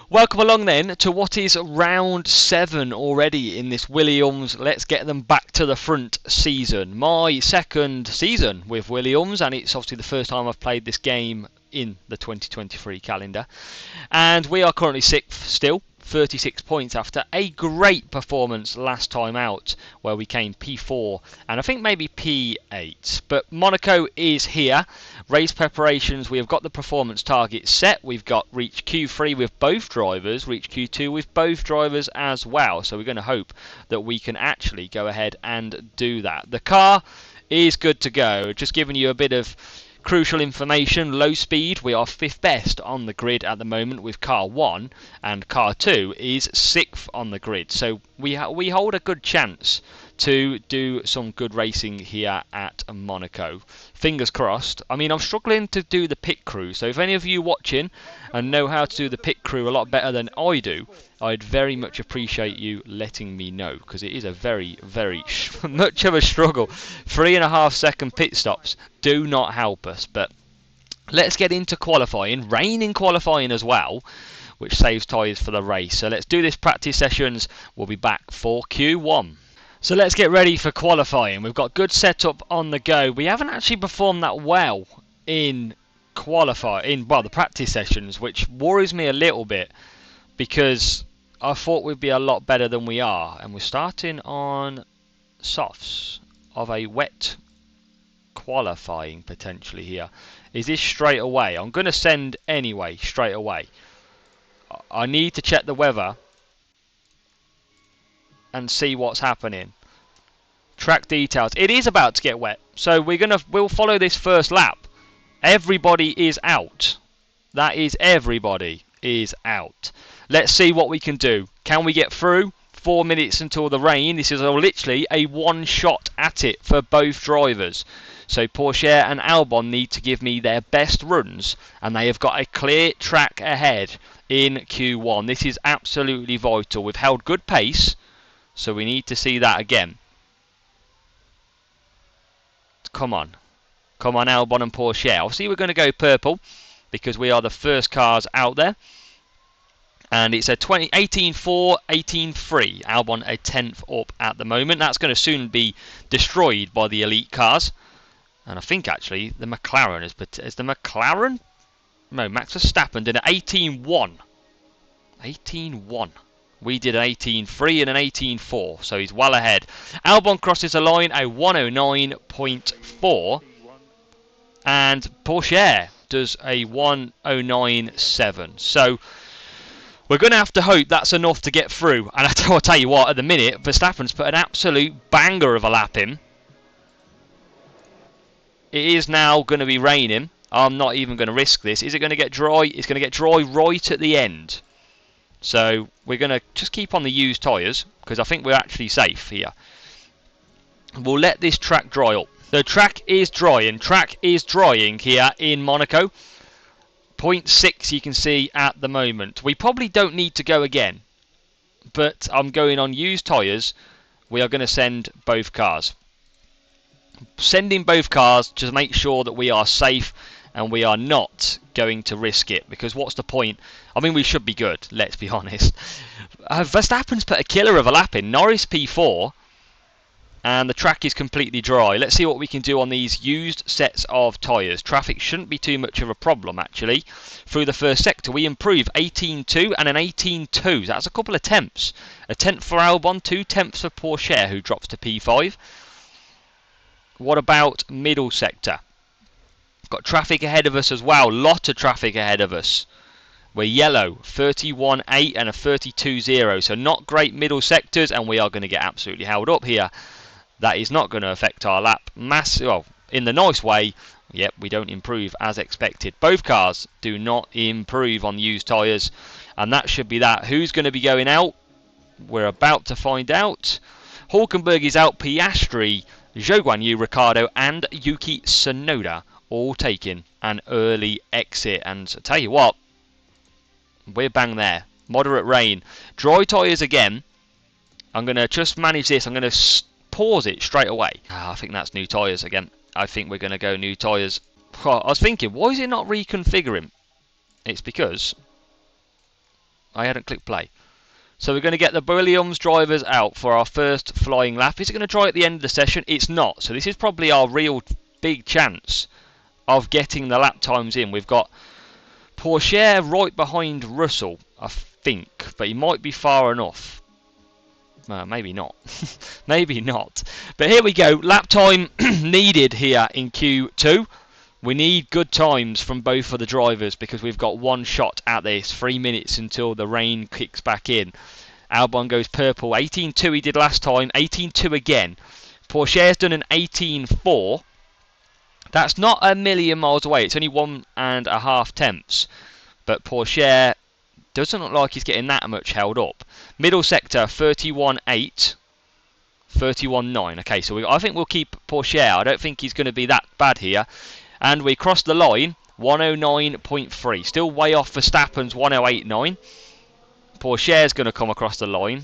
Welcome along then to what is round 7 already in this Williams Let's Get Them Back to the Front season. My second season with Williams, and it's obviously the first time I've played this game in the 2023 calendar. And we are currently 6th still, 36 points after a great performance last time out where we came P4 and I think maybe P8. But Monaco is here. Race preparations, we have got the performance target set. We've got reach Q3 with both drivers, reach Q2 with both drivers as well. So we're going to hope that we can actually go ahead and do that. The car is good to go. Just giving you a bit of crucial information. Low speed, we are 5th best on the grid at the moment with car 1, and car 2 is 6th on the grid. So we hold a good chance to do some good racing here at Monaco. Fingers crossed. I mean, I'm struggling to do the pit crew, so if any of you watching and know how to do the pit crew a lot better than I do, I'd very much appreciate you letting me know, because it is a very, very much of a struggle. 3.5 second pit stops do not help us, but let's get into qualifying. Rain in qualifying as well, which saves tyres for the race. So let's do this practice sessions. We'll be back for Q1. So let's get ready for qualifying. We've got good setup on the go. We haven't actually performed that well in the practice sessions, which worries me a little bit because I thought we'd be a lot better than we are. And we're starting on softs of a wet qualifying potentially here. Is this straight away? I'm going to send anyway straight away. I need to check the weather and see what's happening. Track details. It is about to get wet, so we'll follow this first lap. Everybody is out. That is, everybody is out. Let's see what we can do. Can we get through? 4 minutes until the rain. This is literally a one shot at it for both drivers. So Porsche and Albon need to give me their best runs, and they have got a clear track ahead in Q1. This is absolutely vital. We've held good pace, so we need to see that again. Come on. Come on, Albon and Porsche. Obviously, we're going to go purple because we are the first cars out there. And it's a 18.4, 18.3. Albon a 10th up at the moment. That's going to soon be destroyed by the elite cars. And I think actually the McLaren is the McLaren? No, Max Verstappen did an 18.1. 18.1. We did an 18.3 and an 18.4, so he's well ahead. Albon crosses the line a 109.4, and Porsche does a 109.7. So we're going to have to hope that's enough to get through. And I'll tell you what, at the minute, Verstappen's put an absolute banger of a lap in. It is now going to be raining. I'm not even going to risk this. Is it going to get dry? It's going to get dry right at the end. So we're going to just keep on the used tyres because I think we're actually safe here. We'll let this track dry up. The track is drying. Track is drying here in Monaco. 0.6 you can see at the moment. We probably don't need to go again, but I'm going on used tyres. We are going to send both cars. Sending both cars to make sure that we are safe and we are not going to risk it, because what's the point? I mean, we should be good, let's be honest. Verstappen's put a killer of a lap in. Norris P4, and the track is completely dry. Let's see what we can do on these used sets of tyres. Traffic shouldn't be too much of a problem, actually. Through the first sector, we improve 18.2 and an 18.2. That's a couple of tenths. A tenth for Albon, 2 tenths for Porsche, who drops to P5. What about middle sector? Got traffic ahead of us as well. Lot of traffic ahead of us. We're yellow, 31.8 and a 32.0. So not great middle sectors, and we are going to get absolutely held up here. That is not going to affect our lap. Well, in the nice way. Yep, we don't improve as expected. Both cars do not improve on used tyres. And that should be that. Who's going to be going out? We're about to find out. Hulkenberg is out. Piastri, Zhou Guanyu, Ricciardo and Yuki Tsunoda all taking an early exit. And I tell you what, we're bang there. Moderate rain. Dry tyres again. I'm going to just manage this. I'm going to pause it straight away. I think that's new tyres again. I think we're going to go new tyres. I was thinking, why is it not reconfiguring? It's because I hadn't clicked play. So we're going to get the Williams drivers out for our first flying lap. Is it going to dry at the end of the session? It's not. So this is probably our real big chance of getting the lap times in. We've got Porsche right behind Russell, I think, but he might be far enough. Maybe not. Maybe not. But here we go. Lap time needed here in Q2. We need good times from both of the drivers because we've got one shot at this. 3 minutes until the rain kicks back in. Albon goes purple. 18.2 he did last time. 18.2 again. Porsche's done an 18.4. That's not a million miles away. It's only 1.5 tenths. But Porsche doesn't look like he's getting that much held up. Middle sector 31.8. 31.9. Okay, so I think we'll keep Porsche. I don't think he's going to be that bad here. And we crossed the line, 109.3. Still way off Verstappen's 108.9. Porsche's going to come across the line.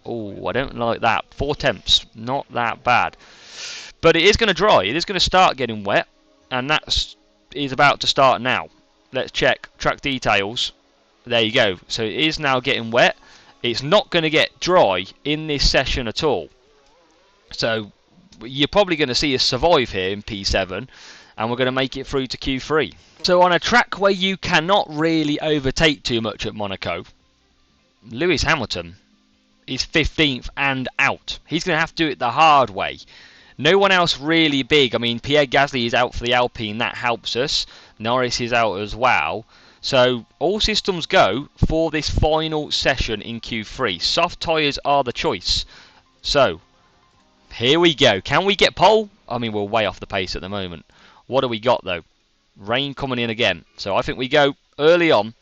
Oh, I don't like that. 4 tenths, not that bad. But it is going to dry. It is going to start getting wet. And that is about to start now. Let's check track details. There you go. So it is now getting wet. It's not going to get dry in this session at all. So you're probably going to see us survive here in P7. And we're going to make it through to Q3. So on a track where you cannot really overtake too much at Monaco, Lewis Hamilton is 15th and out. He's going to have to do it the hard way. No one else really big. I mean, Pierre Gasly is out for the Alpine. That helps us. Norris is out as well. So all systems go for this final session in Q3. Soft tyres are the choice. So here we go. Can we get pole? I mean, we're way off the pace at the moment. What do we got though? Rain coming in again. So I think we go early on.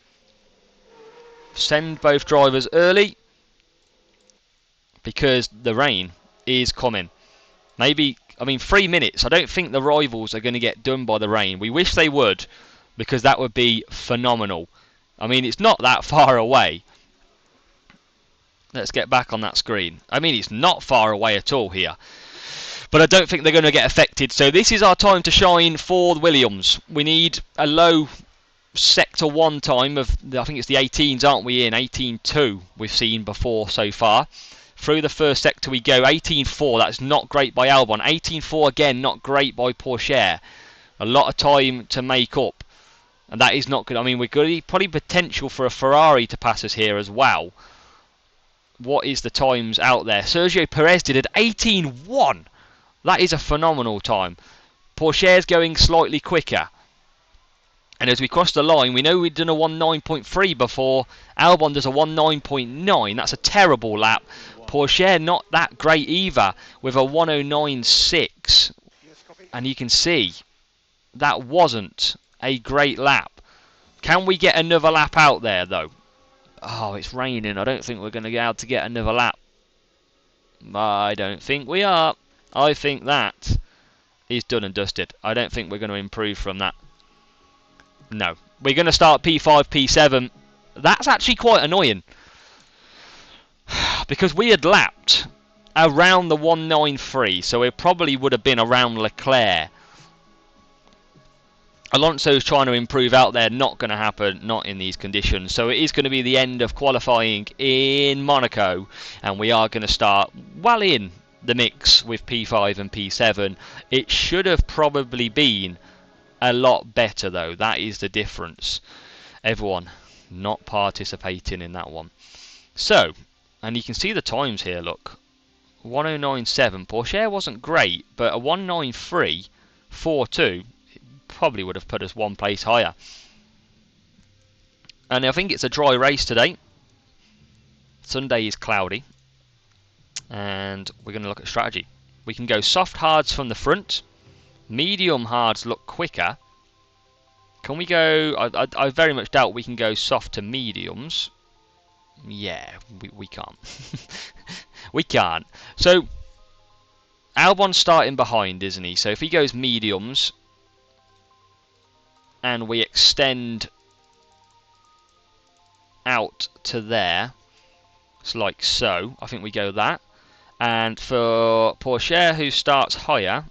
Send both drivers early. Because the rain is coming. Maybe, I mean 3 minutes. I don't think the rivals are going to get done by the rain. We wish they would. Because that would be phenomenal. I mean, it's not that far away. Let's get back on that screen. I mean, it's not far away at all here. But I don't think they're going to get affected. So this is our time to shine for the Williams. We need a low sector 1 time of, I think it's the 18s, aren't we, in? 18.2 we've seen before so far. Through the first sector we go. 18.4, that's not great by Albon. 18.4 again, not great by Porsche. A lot of time to make up. And that is not good. I mean, we've got probably potential for a Ferrari to pass us here as well. What is the times out there? Sergio Perez did at 18.1. That is a phenomenal time. Porsche's going slightly quicker. And as we cross the line, we know we've done a 1.9.3 before. Albon does a 1.9.9. That's a terrible lap. Porsche not that great either with a 1.09.6. And you can see that wasn't a great lap. Can we get another lap out there though? Oh, it's raining. I don't think we're going to be able to get another lap. I don't think we are. I think that is done and dusted. I don't think we're going to improve from that. No. We're going to start P5, P7. That's actually quite annoying. Because we had lapped around the 1.93. So it probably would have been around Leclerc. Alonso's trying to improve out there. Not going to happen. Not in these conditions. So it is going to be the end of qualifying in Monaco. And we are going to start well in the mix with P5 and P7. It should have probably been a lot better though. That is the difference. Everyone not participating in that one. So, and you can see the times here, look. 1.097. Porsche wasn't great, but a 1.93.42 probably would have put us one place higher. And I think it's a dry race today. Sunday is cloudy. And we're going to look at strategy. We can go soft hards from the front. Medium hards look quicker. Can we go... I very much doubt we can go soft to mediums. Yeah, we can't. We can't. So, Albon's starting behind, isn't he? So if he goes mediums... and we extend out to there, it's like so. I think we go that. And for Porsche, who starts higher,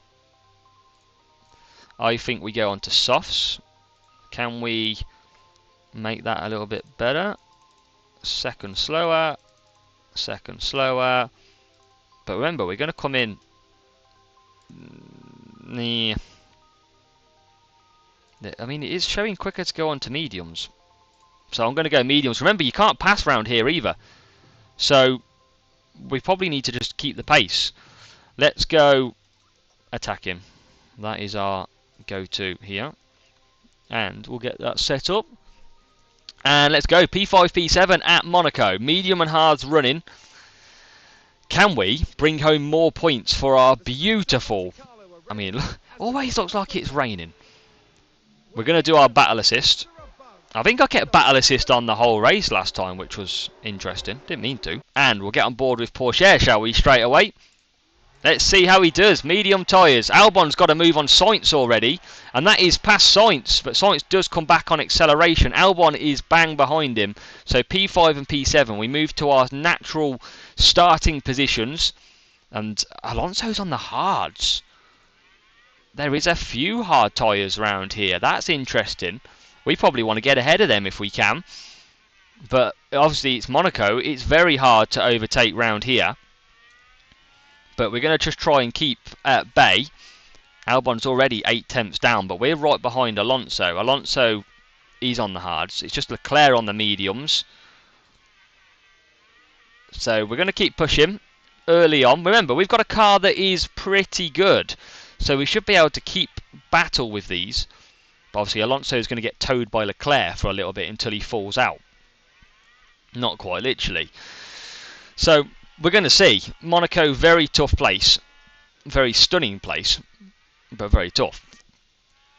I think we go on to softs. Can we make that a little bit better? Second slower. Second slower. But remember, we're going to come in. I mean, it is showing quicker to go on to mediums. So I'm going to go mediums. Remember, you can't pass round here either. So we probably need to just keep the pace. Let's go attack him. That is our go-to here. And we'll get that set up. And let's go. P5, P7 at Monaco. Medium and hards running. Can we bring home more points for our beautiful... I mean, always looks like it's raining. We're going to do our battle assist. I think I kept battle assist on the whole race last time, which was interesting. Didn't mean to. And we'll get on board with Porsche, shall we, straight away? Let's see how he does. Medium tyres. Albon's got to move on Sainz already. And that is past Sainz. But Sainz does come back on acceleration. Albon is bang behind him. So P5 and P7. We move to our natural starting positions. And Alonso's on the hards. There is a few hard tyres around here. That's interesting. We probably want to get ahead of them if we can. But obviously it's Monaco. It's very hard to overtake round here. But we're going to just try and keep at bay. Albon's already 8 tenths down. But we're right behind Alonso. Alonso, he's on the hards. It's just Leclerc on the mediums. So we're going to keep pushing early on. Remember, we've got a car that is pretty good. So we should be able to keep battle with these. But obviously Alonso is going to get towed by Leclerc for a little bit until he falls out. Not quite literally. So we're going to see. Monaco, very tough place. Very stunning place. But very tough.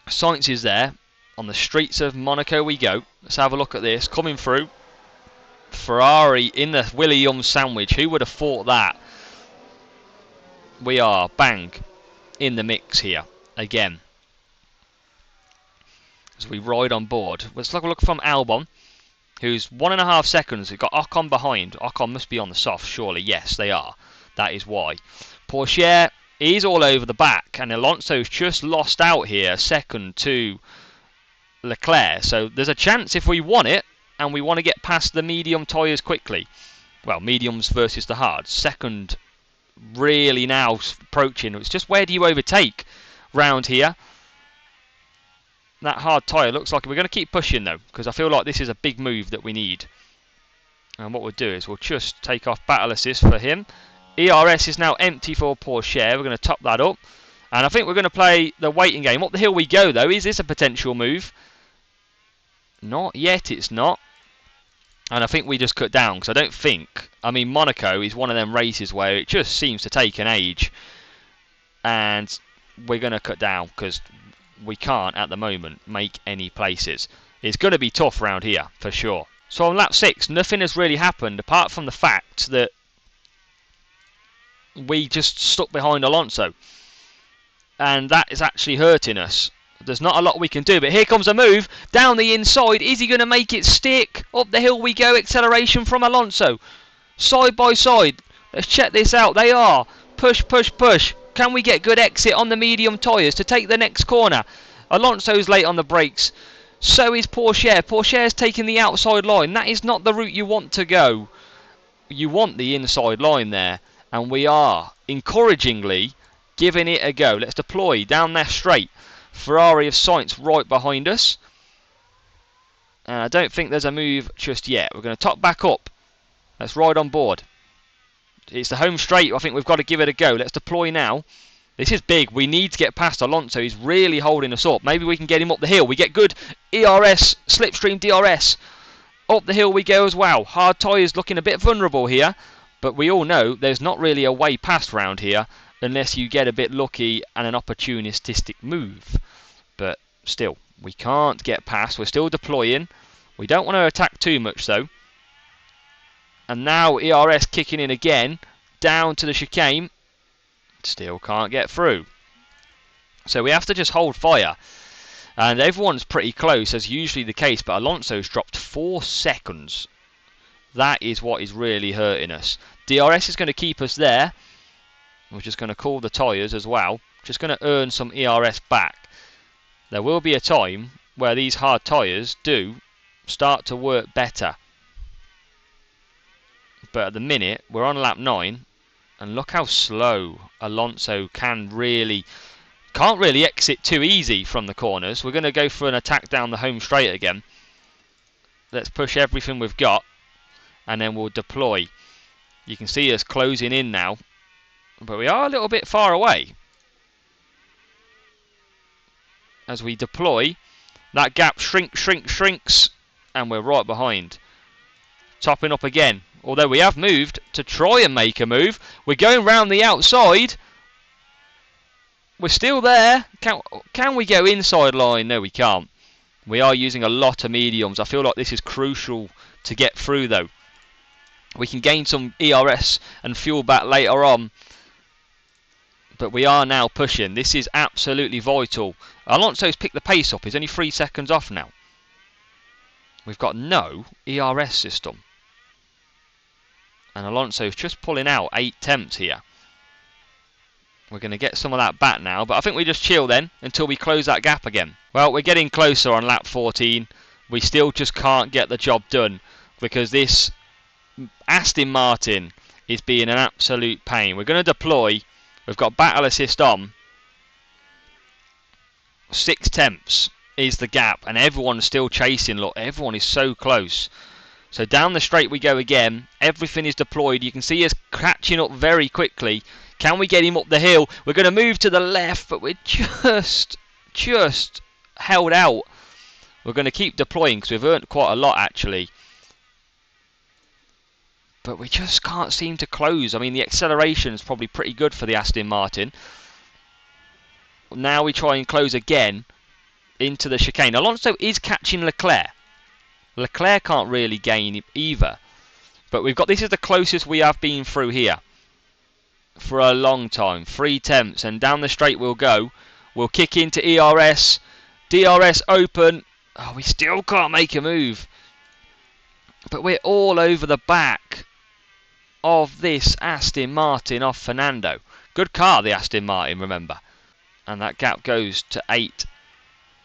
Sainz is there. On the streets of Monaco we go. Let's have a look at this. Coming through. Ferrari in the Williams sandwich. Who would have thought that? We are, bang, in the mix here. Again. As we ride on board. Let's have a look from Albon, who's 1.5 seconds. We've got Ocon behind. Ocon must be on the soft, surely. Yes, they are. That is why. Porsche is all over the back, and Alonso's just lost out here, second to Leclerc. So there's a chance if we want it, and we want to get past the medium tyres quickly. Well, mediums versus the hards. Second really now approaching. It's just where do you overtake round here? That hard tyre looks like we're going to keep pushing though, because I feel like this is a big move that we need. And what we'll do is we'll just take off battle assist for him. ERS is now empty for Porsche. We're going to top that up. And I think we're going to play the waiting game. Up the hill we go though. Is this a potential move? Not yet, it's not. And I think we just cut down, because I don't think... I mean, Monaco is one of them races where it just seems to take an age. And we're going to cut down, because we can't, at the moment, make any places. It's going to be tough round here, for sure. So on lap 6, nothing has really happened, apart from the fact that we just stuck behind Alonso. And that is actually hurting us. There's not a lot we can do, but here comes a move down the inside. Is he going to make it stick? Up the hill we go. Acceleration from Alonso. Side by side. Let's check this out. They are. Push, push, push. Can we get good exit on the medium tyres to take the next corner? Alonso's late on the brakes. So is Porsche. Porsche's taking the outside line. That is not the route you want to go. You want the inside line there. And we are, encouragingly, giving it a go. Let's deploy down there straight. Ferrari of Sainz right behind us. And I don't think there's a move just yet. We're going to top back up. Let's ride on board. It's the home straight. I think we've got to give it a go. Let's deploy now. This is big. We need to get past Alonso. He's really holding us up. Maybe we can get him up the hill. We get good ERS, slipstream DRS. Up the hill we go as well. Hard tyres looking a bit vulnerable here. But we all know there's not really a way past round here, unless you get a bit lucky and an opportunistic move. But still, we can't get past. We're still deploying. We don't want to attack too much though. And now ERS kicking in again. Down to the chicane. Still can't get through. So we have to just hold fire. And everyone's pretty close, as usually the case. But Alonso's dropped 4 seconds. That is what is really hurting us. DRS is going to keep us there. We're just going to cool the tyres as well. Just going to earn some ERS back. There will be a time where these hard tyres do start to work better. But at the minute, we're on lap 9, and look how slow Alonso can't really exit too easy from the corners. We're going to go for an attack down the home straight again. Let's push everything we've got, and then we'll deploy. You can see us closing in now, but we are a little bit far away. As we deploy, that gap shrinks, and we're right behind. Topping up again. Although we have moved to try and make a move. We're going round the outside. We're still there. Can we go inside line? No, we can't. We are using a lot of mediums. I feel like this is crucial to get through, though. We can gain some ERS and fuel back later on. But we are now pushing. This is absolutely vital. Alonso's picked the pace up. He's only 3 seconds off now. We've got no ERS system. And Alonso's just pulling out 8 temps here. We're going to get some of that back now. But I think we just chill then until we close that gap again. Well, we're getting closer on lap 14. We still just can't get the job done. Because this Aston Martin is being an absolute pain. We're going to deploy. We've got battle assist on. 6 temps is the gap. And everyone's still chasing. Look, everyone is so close. So down the straight we go again. Everything is deployed. You can see us catching up very quickly. Can we get him up the hill? We're going to move to the left, but we're just held out. We're going to keep deploying because we've earned quite a lot actually. But we just can't seem to close. I mean, the acceleration is probably pretty good for the Aston Martin. Now we try and close again into the chicane. Alonso is catching Leclerc. Leclerc can't really gain either. But we've got, this is the closest we have been through here for a long time. 3 temps and down the straight we'll go. We'll kick into ERS. DRS open. Oh, we still can't make a move. But we're all over the back of this Aston Martin off Fernando. Good car, the Aston Martin, remember. And that gap goes to 8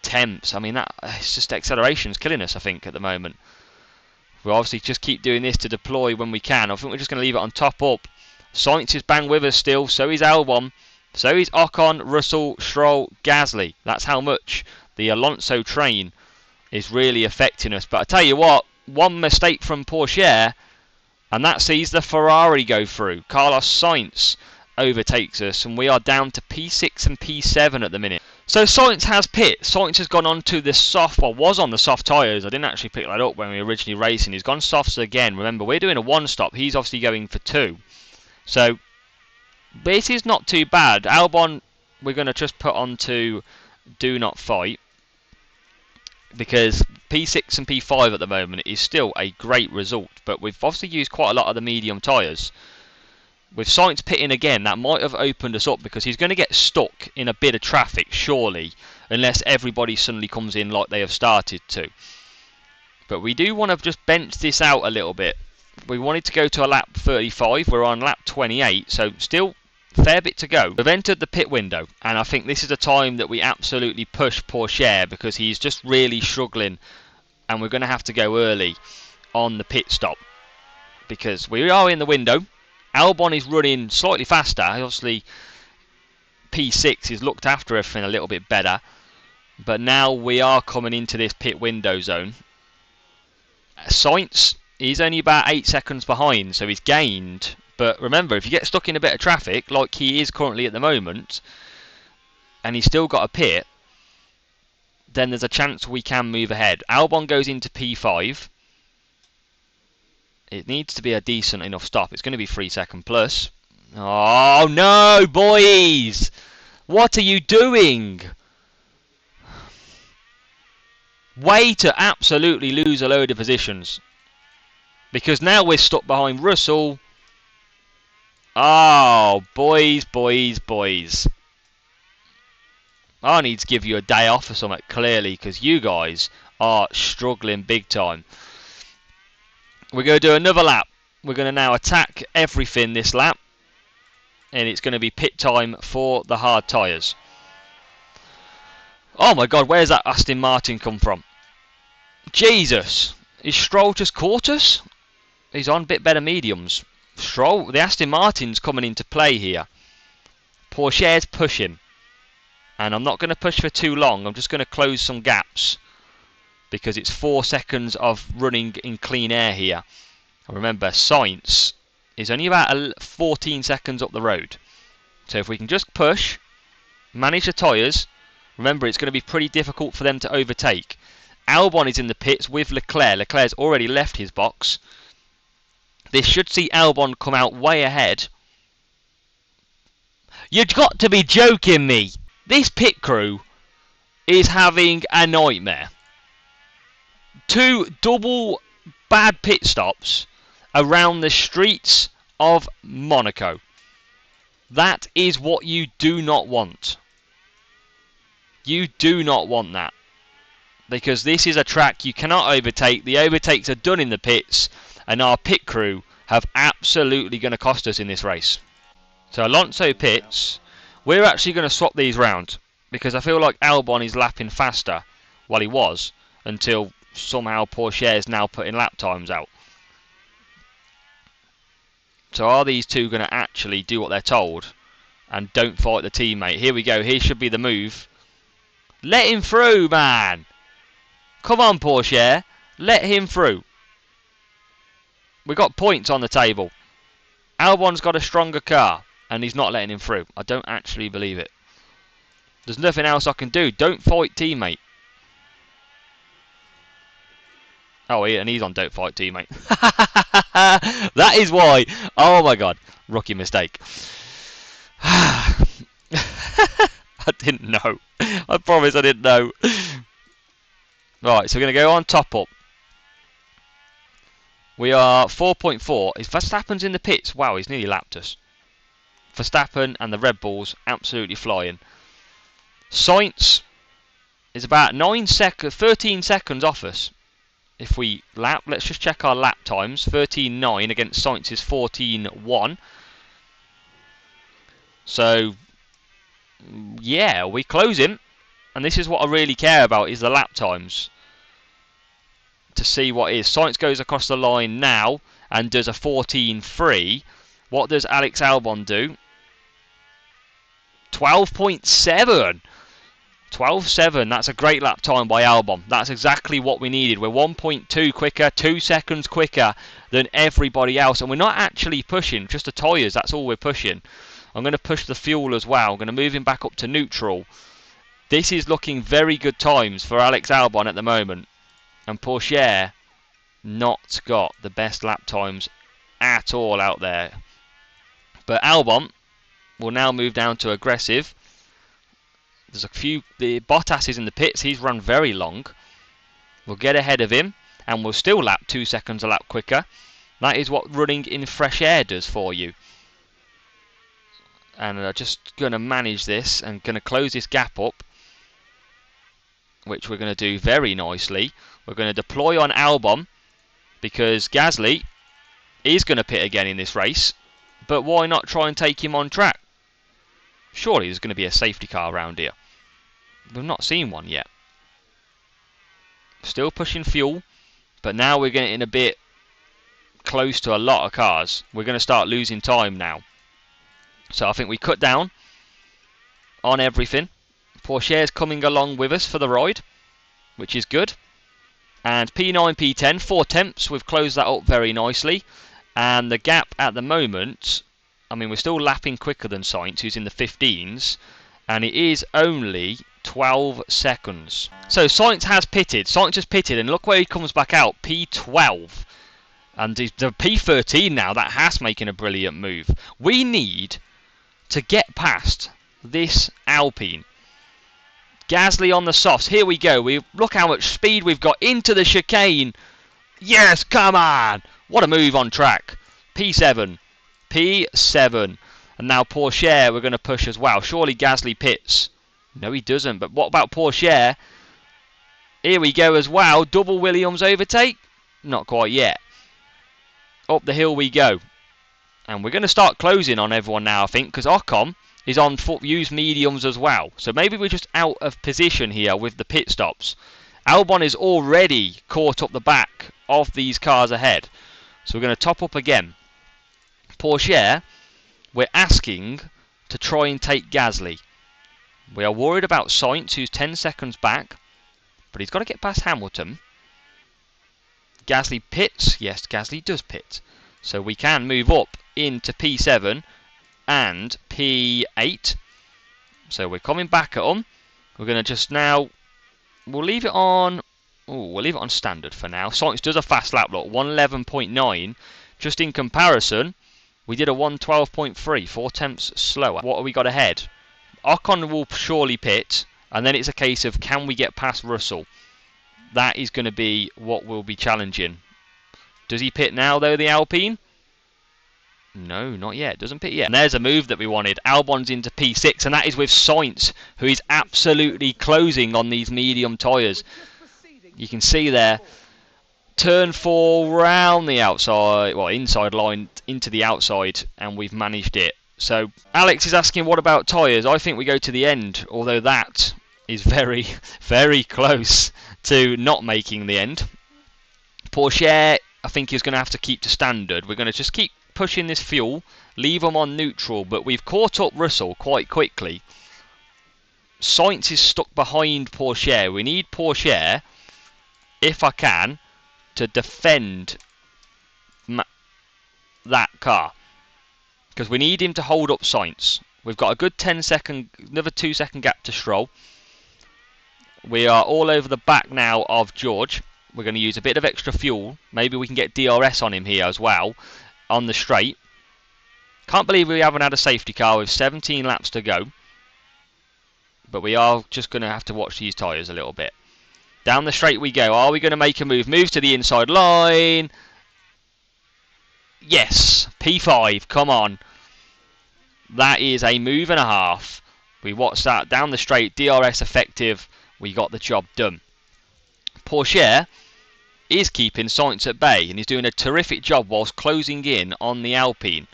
temps. I mean, that it's just acceleration's killing us, I think, at the moment. We'll obviously just keep doing this to deploy when we can. I think we're just going to leave it on top up. Sainz is bang with us still. So is Albon. So is Ocon, Russell, Stroll, Gasly. That's how much the Alonso train is really affecting us. But I tell you what, one mistake from Porsche, and that sees the Ferrari go through. Carlos Sainz overtakes us, and we are down to P6 and P7 at the minute. So Sainz has pit. Sainz has gone on to the soft, well, was on the soft tyres. I didn't actually pick that up when we were originally racing. He's gone softs again. Remember, we're doing a 1-stop. He's obviously going for 2. So this is not too bad. Albon, we're going to just put on to do not fight, because P6 and P5 at the moment is still a great result. But we've obviously used quite a lot of the medium tyres. With Sainz pitting again, that might have opened us up, because he's going to get stuck in a bit of traffic, surely, unless everybody suddenly comes in like they have started to. But we do want to just bench this out a little bit. We wanted to go to a lap 35, we're on lap 28, so still a fair bit to go. We've entered the pit window, and I think this is the time that we absolutely push Porsche, because he's just really struggling, and we're going to have to go early on the pit stop, because we are in the window. Albon is running slightly faster. Obviously, P6 has looked after everything a little bit better. But now we are coming into this pit window zone. Sainz is only about 8 seconds behind, so he's gained. But remember, if you get stuck in a bit of traffic, like he is currently at the moment, and he's still got a pit, then there's a chance we can move ahead. Albon goes into P5. It needs to be a decent enough stop. It's going to be 3 second plus. Oh no, boys! What are you doing? Way to absolutely lose a load of positions. Because now we're stuck behind Russell. Oh, boys. I need to give you a day off or something, clearly, because you guys are struggling big time. We're going to do another lap. We're going to now attack everything this lap. And it's going to be pit time for the hard tyres. Oh my god, where's that Aston Martin come from? Jesus! Is Stroll just caught us? He's on a bit better mediums. Stroll, the Aston Martin's coming into play here. Pourchaire's pushing. And I'm not going to push for too long. I'm just going to close some gaps. Because it's 4 seconds of running in clean air here. And remember, Sainz is only about 14 seconds up the road. So if we can just push, manage the tyres. Remember, it's going to be pretty difficult for them to overtake. Albon is in the pits with Leclerc. Leclerc's already left his box. This should see Albon come out way ahead. You've got to be joking me. This pit crew is having a nightmare. 2 double bad pit stops around the streets of Monaco. That is what you do not want. You do not want that. Because this is a track you cannot overtake. The overtakes are done in the pits. And our pit crew have absolutely going to cost us in this race. So Alonso pits. We're actually going to swap these round. Because I feel like Albon is lapping faster. Well, he was. Until somehow Pourchaire is now putting lap times out. So are these two going to actually do what they're told? And don't fight the teammate. Here we go. Here should be the move. Let him through, man. Come on, Pourchaire. Let him through. We've got points on the table. Albon's got a stronger car. And he's not letting him through. I don't actually believe it. There's nothing else I can do. Don't fight teammate. Oh, yeah, and he's on don't fight teammate. That is why. Oh, my God. Rookie mistake. I didn't know. I promise I didn't know. Right, so we're going to go on top up. We are 4.4. If Verstappen's in the pits, wow, he's nearly lapped us. Verstappen and the Red Bulls absolutely flying. Sainz is about 13 seconds off us. If we lap, let's just check our lap times. 13.9 against Sainz's 14.1. So, yeah, we close him. And this is what I really care about, is the lap times. To see what is. Sainz goes across the line now and does a 14.3. What does Alex Albon do? 12.7. 12.7. That's a great lap time by Albon. That's exactly what we needed. We're 1.2 quicker, 2 seconds quicker than everybody else. And we're not actually pushing, just the tyres. That's all we're pushing. I'm going to push the fuel as well. I'm going to move him back up to neutral. This is looking very good times for Alex Albon at the moment. And Pourchaire not got the best lap times at all out there. But Albon will now move down to aggressive. There's a few. The Bottas is in the pits. He's run very long. We'll get ahead of him. And we'll still lap 2 seconds a lap quicker. That is what running in fresh air does for you. And I'm just going to manage this. And going to close this gap up. Which we're going to do very nicely. We're going to deploy on Albon. Because Gasly is going to pit again in this race. But why not try and take him on track? Surely there's going to be a safety car around here. We've not seen one yet. Still pushing fuel. But now we're getting a bit close to a lot of cars. We're going to start losing time now. So I think we cut down on everything. Pourchaire's coming along with us for the ride, which is good. And P9, P10, 4 tenths. We've closed that up very nicely. And the gap at the moment, I mean, we're still lapping quicker than Sainz, who's in the 15s. And it is only 12 seconds. So Sainz has pitted. Sainz has pitted, and look where he comes back out. P12. And the P13 now, that Haas making a brilliant move. We need to get past this Alpine. Gasly on the softs. Here we go. Look how much speed we've got into the chicane. Yes, come on. What a move on track. P7. P7. And now Pourchaire we're going to push as well. Surely Gasly pits. No, he doesn't. But what about Pourchaire? Here we go as well. Double Williams overtake? Not quite yet. Up the hill we go. And we're going to start closing on everyone now, I think, because Ocon is on used mediums as well. So maybe we're just out of position here with the pit stops. Albon is already caught up the back of these cars ahead. So we're going to top up again. Pourchaire, we're asking to try and take Gasly. We are worried about Sainz, who's 10 seconds back, but he's got to get past Hamilton. Gasly pits. Yes, Gasly does pit. So we can move up into P7 and P8. So we're coming back at them. We're going to just now... We'll leave it on... we'll leave it on standard for now. Sainz does a fast lap, look. 111.9. Just in comparison, we did a 112.3. 4 tenths slower. What have we got ahead? Ocon will surely pit. And then it's a case of, can we get past Russell? That is going to be what we'll be challenging. Does he pit now, though, the Alpine? No, not yet. Doesn't pit yet. And there's a move that we wanted. Albon's into P6, and that is with Sainz, who is absolutely closing on these medium tyres. You can see there. Turn 4 round the outside, well, inside line into the outside, and we've managed it. So, Alex is asking, what about tyres? I think we go to the end, although that is very, very close to not making the end. Pourchaire, I think he's going to have to keep to standard. We're going to just keep pushing this fuel, leave them on neutral, but we've caught up Russell quite quickly. Sainz is stuck behind Pourchaire. We need Pourchaire, if I can, to defend that car, because we need him to hold up Sainz. We've got a good 10 second, another 2 second gap to Stroll. We are all over the back now of George. We're going to use a bit of extra fuel. Maybe we can get DRS on him here as well, on the straight. Can't believe we haven't had a safety car with 17 laps to go. But we are just going to have to watch these tyres a little bit. Down the straight we go. Are we going to make a move? Move to the inside line. Yes. P5. Come on. That is a move and a half. We watched that down the straight. DRS effective. We got the job done. Pourchaire is keeping Sainz at bay, and he's doing a terrific job whilst closing in on the Alpine.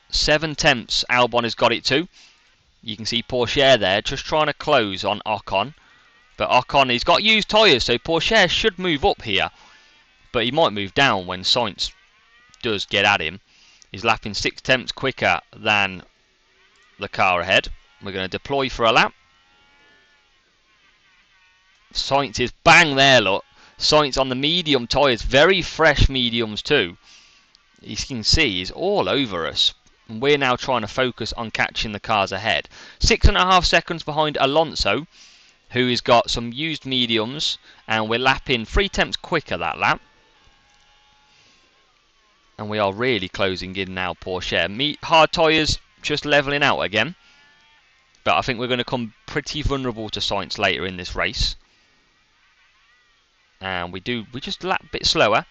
7 tenths Albon has got it to. You can see Pourchaire there just trying to close on Ocon. But Ocon, he's got used tyres, so Pourchaire should move up here. But he might move down when Sainz does get at him. He's lapping 6 tenths quicker than the car ahead. We're going to deploy for a lap. Sainz is bang there, look. Sainz on the medium tyres, very fresh mediums too. You can see he's all over us. And we're now trying to focus on catching the cars ahead. 6.5 seconds behind Alonso, who has got some used mediums, and we're lapping 3 tenths quicker that lap. And we are really closing in now, Pourchaire. Hard tyres just levelling out again. But I think we're going to come pretty vulnerable to Sainz later in this race. And we just lap a bit slower.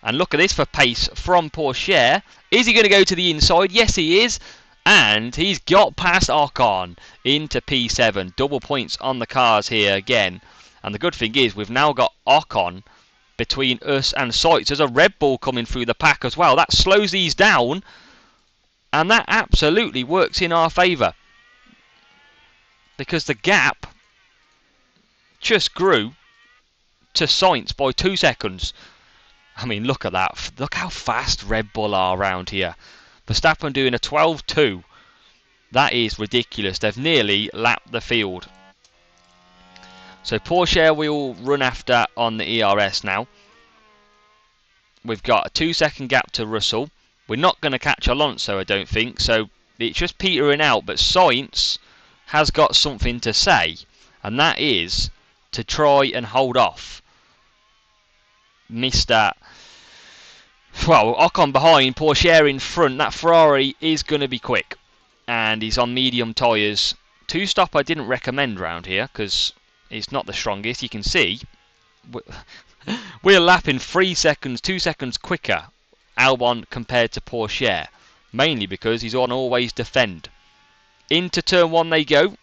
And look at this for pace from Pourchaire. Is he going to go to the inside? Yes, he is. And he's got past Ocon into P7. Double points on the cars here again. And the good thing is we've now got Ocon between us and Sainz. There's a Red Bull coming through the pack as well. That slows these down. And that absolutely works in our favour. Because the gap just grew to Sainz by 2 seconds. I mean, look at that. Look how fast Red Bull are around here. Verstappen doing a 12.2. That is ridiculous. They've nearly lapped the field. So Pourchaire we'll run after on the ERS now. We've got a 2 second gap to Russell. We're not going to catch Alonso, I don't think. So it's just petering out. But Sainz has got something to say. And that is to try and hold off Mr. Well, Ocon behind, Pourchaire in front. That Ferrari is going to be quick. And he's on medium tyres. 2-stop I didn't recommend round here because it's not the strongest. You can see we're lapping 3 seconds, 2 seconds quicker, Albon compared to Pourchaire. Mainly because he's on always defend. Into turn 1 they go.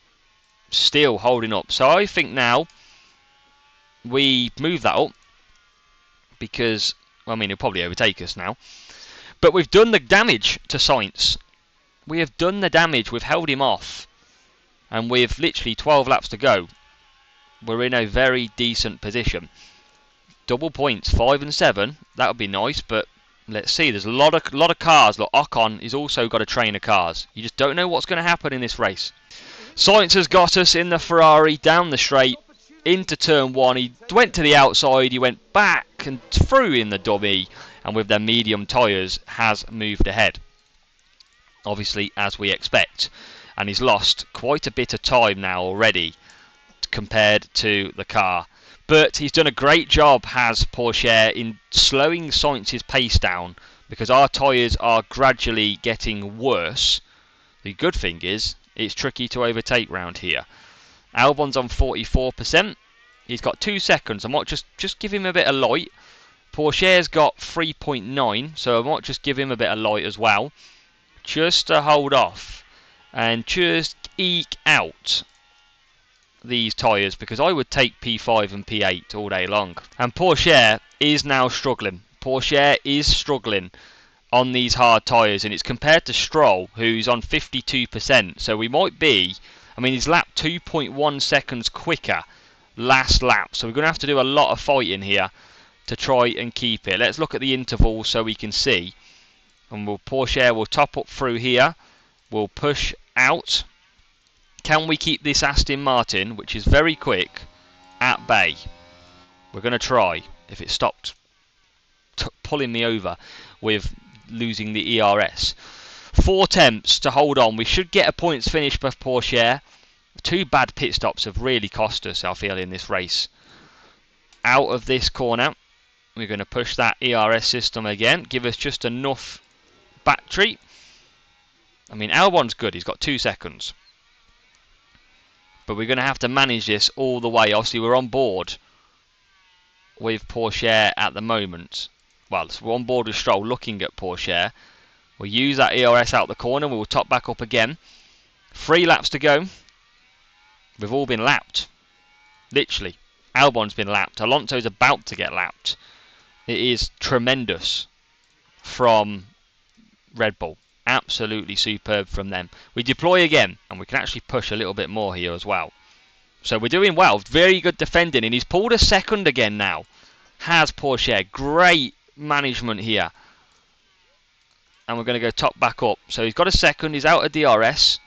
Still holding up. So I think now we move that up. Because, I mean, he'll probably overtake us now. But we've done the damage to Sainz. We have done the damage. We've held him off. And with literally 12 laps to go, we're in a very decent position. Double points, 5 and 7. That would be nice, but let's see. There's a lot of cars. Look, Ocon has also got a train of cars. You just don't know what's going to happen in this race. Sainz has got us in the Ferrari down the straight into turn 1. He went to the outside. He went back and through in the dummy, and with their medium tyres has moved ahead. Obviously, as we expect, and he's lost quite a bit of time now already compared to the car. But he's done a great job, has Porsche, in slowing Sainz's pace down, because our tyres are gradually getting worse. The good thing is, it's tricky to overtake round here. Albon's on 44%. He's got 2 seconds. I might just give him a bit of light. Porsche's got 3.9, so I might just give him a bit of light as well, just to hold off and just eke out these tyres, because I would take P5 and P8 all day long. And Porsche is now struggling. Porsche is struggling on these hard tyres, and it's compared to Stroll, who's on 52%. So we might be, I mean, he's lapped 2.1 seconds quicker last lap. So we're going to have to do a lot of fighting here to try and keep it. Let's look at the interval so we can see. And Porsche will top up through here. We'll push out. Can we keep this Aston Martin, which is very quick, at bay? We're going to try. If it stopped pulling me over with losing the ERS. 4 attempts to hold on. We should get a points finish for Porsche. 2 bad pit stops have really cost us, I feel, in this race. Out of this corner. We're going to push that ERS system again. Give us just enough battery. I mean, Albon's good. He's got 2 seconds. But we're going to have to manage this all the way. Obviously, we're on board with Porsche at the moment. Well, so we're on board with Stroll looking at Porsche. We'll use that ERS out the corner. We'll top back up again. 3 laps to go. We've all been lapped. Literally. Albon's been lapped. Alonso's about to get lapped. It is tremendous from Red Bull. Absolutely superb from them. We deploy again, and we can actually push a little bit more here as well. So we're doing well. Very good defending, and he's pulled a second again now. Has Porsche. Great management here. And we're going to go top back up. So he's got a second. He's out of DRS,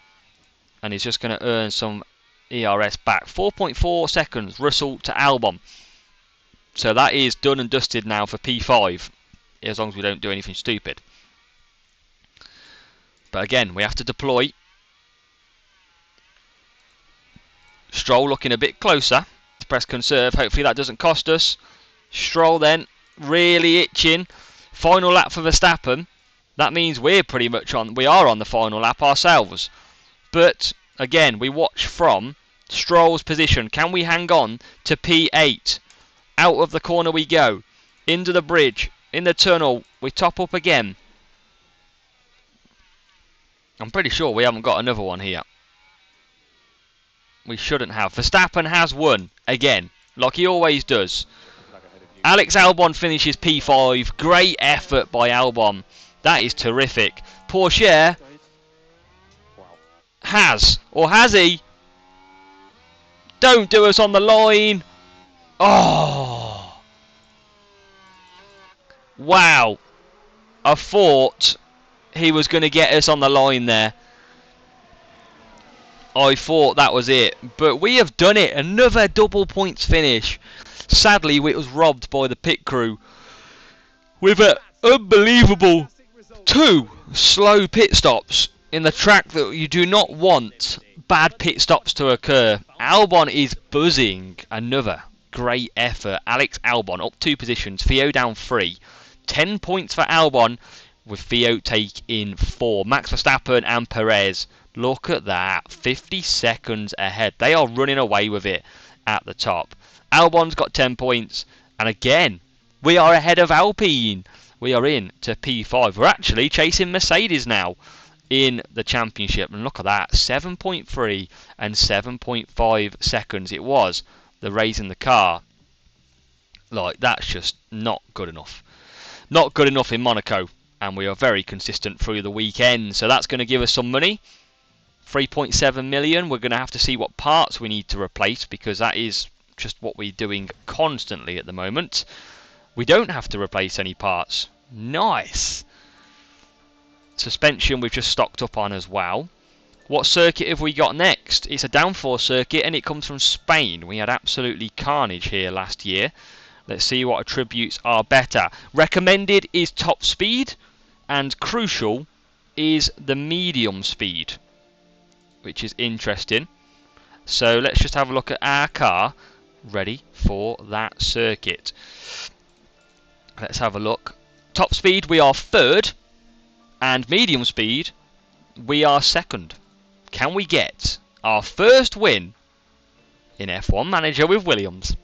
and he's just going to earn some ERS back. 4.4 seconds, Russell to Albon. So that is done and dusted now for P5, as long as we don't do anything stupid. But again, we have to deploy. Stroll looking a bit closer. Press conserve. Hopefully that doesn't cost us. Stroll then, really itching. Final lap for Verstappen. That means we're pretty much on. We are on the final lap ourselves. But again, we watch from Stroll's position. Can we hang on to P8? Out of the corner we go. Into the bridge. In the tunnel. We top up again. I'm pretty sure we haven't got another one here. We shouldn't have. Verstappen has won again, like he always does. Alex Albon finishes P5. Great effort by Albon. That is terrific. Porsche has, or has he? Don't do us on the line. Oh. Wow. I thought he was going to get us on the line there. I thought that was it. But we have done it. Another double points finish. Sadly, it was robbed by the pit crew with an unbelievable 2 slow pit stops in the track that you do not want bad pit stops to occur. Albon is buzzing. Another great effort. Alex Albon up 2 positions. Theo down 3. 10 points for Albon, with Theo taking 4. Max Verstappen and Perez. Look at that. 50 seconds ahead. They are running away with it at the top. Albon's got 10 points. And again, we are ahead of Alpine. We are in to P5. We're actually chasing Mercedes now in the championship. And look at that. 7.3 and 7.5 seconds. It was the race in the car. Like, that's just not good enough. Not good enough in Monaco. And we are very consistent through the weekend. So that's going to give us some money. 3.7 million. We're going to have to see what parts we need to replace, because that is just what we're doing constantly at the moment. We don't have to replace any parts. Nice. Suspension we've just stocked up on as well. What circuit have we got next? It's a downforce circuit and it comes from Spain. We had absolutely carnage here last year. Let's see what attributes are better. Recommended is top speed, and crucial is the medium speed, which is interesting. So let's just have a look at our car ready for that circuit. Let's have a look. Top speed we are third, and medium speed we are second. Can we get our first win in F1 Manager with Williams?